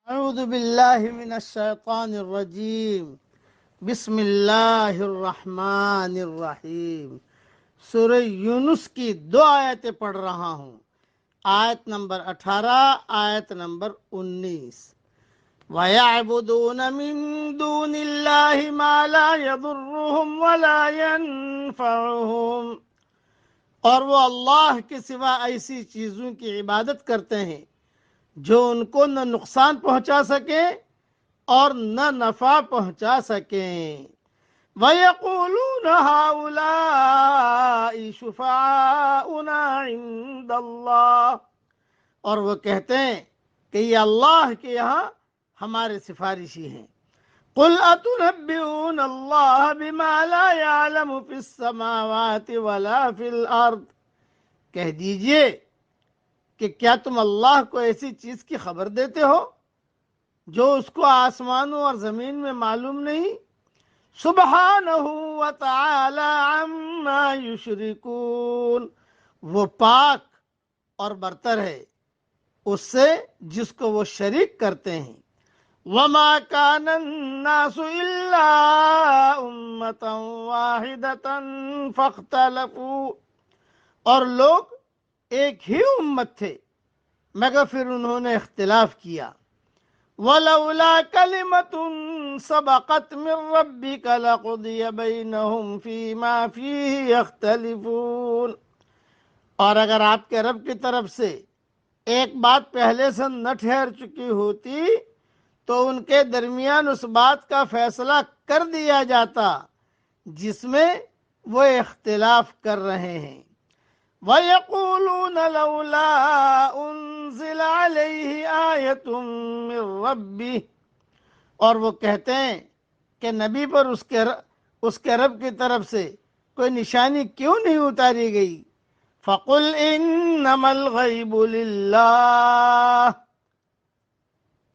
اعوذ باللہ من الشیطان الرجیم بسم اللہ الرحمن الرحیم۔ سورہ یونس کی 2 آیتیں پڑھ رہا ہوں، آیت نمبر 18، آیت نمبر 19۔ وَيَعْبُدُونَ مِن دُونِ اللَّهِ مَا لَا يَضُرُّهُمْ وَلَا يَنفَعُهُمْ، اور وہ اللہ کے سوا ایسی چیزوں کی عبادت کرتے ہیں جو ان کو نہ نقصان پہنچا سکیں اور نہ نفع پہنچا سکیں۔ وَيَقُولُونَ هَؤُلَاءِ شُفَعَاؤُنَا عِندَ اللَّهِ، اور وہ کہتے ہیں کہ یہ اللہ کے یہاں ہمارے سفارشی ہیں۔ قُلْ أَتُنَبِّئُونَ اللَّهَ بِمَا لَا يَعْلَمُ فِي السَّمَاوَاتِ وَلَا فِي الْأَرْضِ، کہہ دیجئے کہ کیا تم اللہ کو ایسی چیز کی خبر دیتے ہو جو اس کو آسمانوں اور زمین میں معلوم نہیں؟ سبحانہ وتعالی عما یشرکون، وہ پاک اور برتر ہے اس سے جس کو وہ شریک کرتے ہیں۔ وما كان الناس الا امة واحدة فاختلفوا، اور لوگ ایک ہی امت تھے مگر پھر انہوں نے اختلاف کیا۔ وَلَوْلَا كَلِمَةٌ سَبَقَتْ مِن رَّبِّكَ لَقُضِيَ بَيْنَهُمْ فِيمَا فِيهِ يَخْتَلِفُونَ، اور اگر آپ کے رب کی طرف سے ایک بات پہلے سے نہ ٹھہر چکی ہوتی تو ان کے درمیان اس بات کا فیصلہ کر دیا جاتا جس میں وہ اختلاف کر رہے ہیں۔ وَيَقُولُونَ لَوْلَا أُنزِلَ عَلَيْهِ آيَةٌ مِّن رَّبِّهِ، اور وہ کہتے ہیں کہ نبی پر اس کے رب کی طرف سے کوئی نشانی کیوں نہیں اتاری گئی؟ فَقُلْ إِنَّمَا الْغَيْبُ لِلَّهِ،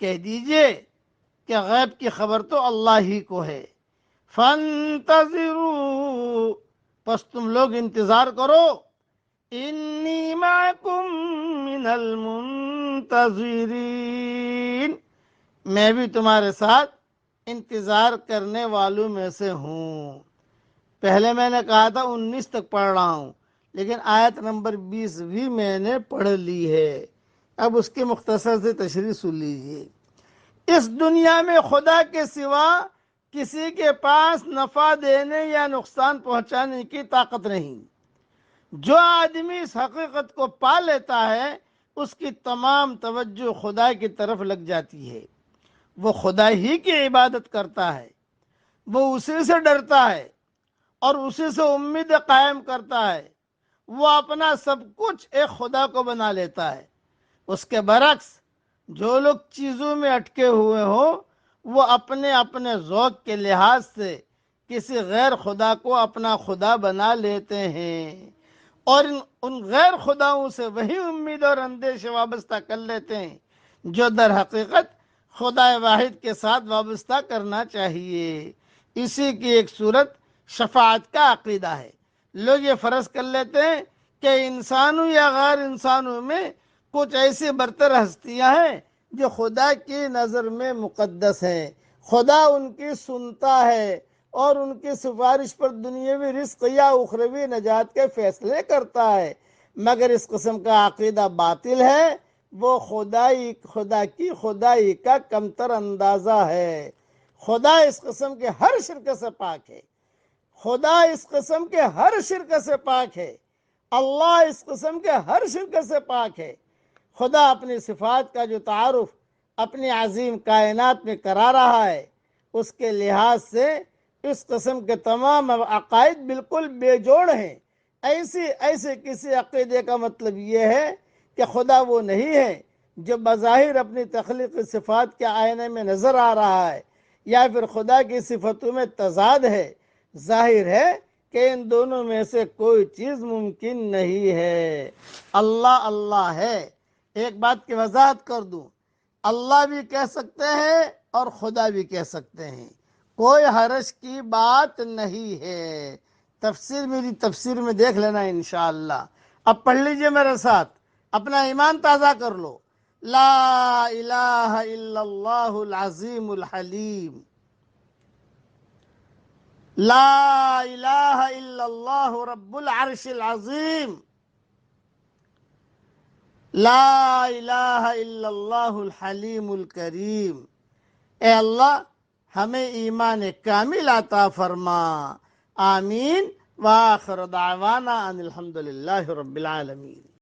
کہہ دیجئے کہ غیب کی خبر تو اللہ ہی کو ہے۔ فَانتَظِرُوا، پس تم لوگ انتظار کرو۔ انی معکم من المنتظرین، میں بھی تمہارے ساتھ انتظار کرنے والوں میں سے ہوں۔ پہلے میں نے کہا تھا 19 تک پڑھ رہا ہوں، لیکن آیت نمبر 20 بھی میں نے پڑھ لی ہے۔ اب اس کی مختصر سے تشریح سن لیجئے۔ اس دنیا میں خدا کے سوا کسی کے پاس نفع دینے یا نقصان پہنچانے کی طاقت نہیں۔ جو آدمی اس حقیقت کو پا لیتا ہے اس کی تمام توجہ خدا کی طرف لگ جاتی ہے۔ وہ خدا ہی کی عبادت کرتا ہے، وہ اسی سے ڈرتا ہے اور اسی سے امید قائم کرتا ہے۔ وہ اپنا سب کچھ ایک خدا کو بنا لیتا ہے۔ اس کے برعکس جو لوگ چیزوں میں اٹکے ہوئے ہوں وہ اپنے اپنے ذوق کے لحاظ سے کسی غیر خدا کو اپنا خدا بنا لیتے ہیں اور ان غیر خداؤں سے وہی امید اور اندیشے وابستہ کر لیتے ہیں جو در حقیقت خدا واحد کے ساتھ وابستہ کرنا چاہیے۔ اسی کی ایک صورت شفاعت کا عقیدہ ہے۔ لوگ یہ فرض کر لیتے ہیں کہ انسانوں یا غیر انسانوں میں کچھ ایسی برتر ہستیاں ہیں جو خدا کی نظر میں مقدس ہیں، خدا ان کی سنتا ہے اور ان کی سفارش پر دنیاوی رزق یا اخروی نجات کے فیصلے کرتا ہے، مگر اس قسم کا عقیدہ باطل ہے۔ وہ خدا کی خدائی کا کمتر اندازہ ہے۔ خدا اس قسم کے ہر شرک سے پاک ہے۔ خدا اس قسم کے ہر شرک سے پاک ہے۔ اللہ اس قسم کے ہر شرک سے پاک ہے۔ خدا اپنی صفات کا جو تعارف اپنی عظیم کائنات میں کرا رہا ہے اس کے لحاظ سے اس قسم کے تمام عقائد بالکل بے جوڑ ہیں۔ ایسے کسی عقیدے کا مطلب یہ ہے کہ خدا وہ نہیں ہے جو بظاہر اپنی تخلیقی صفات کے آئینے میں نظر آ رہا ہے، یا پھر خدا کی صفتوں میں تضاد ہے۔ ظاہر ہے کہ ان دونوں میں سے کوئی چیز ممکن نہیں ہے۔ اللہ اللہ ہے۔ ایک بات کی وضاحت کر دوں، اللہ بھی کہہ سکتے ہیں اور خدا بھی کہہ سکتے ہیں، کوئی حرج کی بات نہیں ہے۔ میری تفسیر میں دیکھ لینا انشاءاللہ۔ اب پڑھ لیجئے میرے ساتھ، اپنا ایمان تازہ کر لو۔ لا الہ الا اللہ العظیم الحلیم، لا الہ الا اللہ رب العرش العظیم، لا الہ الا اللہ الحلیم الکریم۔ اے اللہ ہمیں ایمان کامل عطا فرما، آمین۔ وآخر دعوانا ان الحمد للہ رب العالمین۔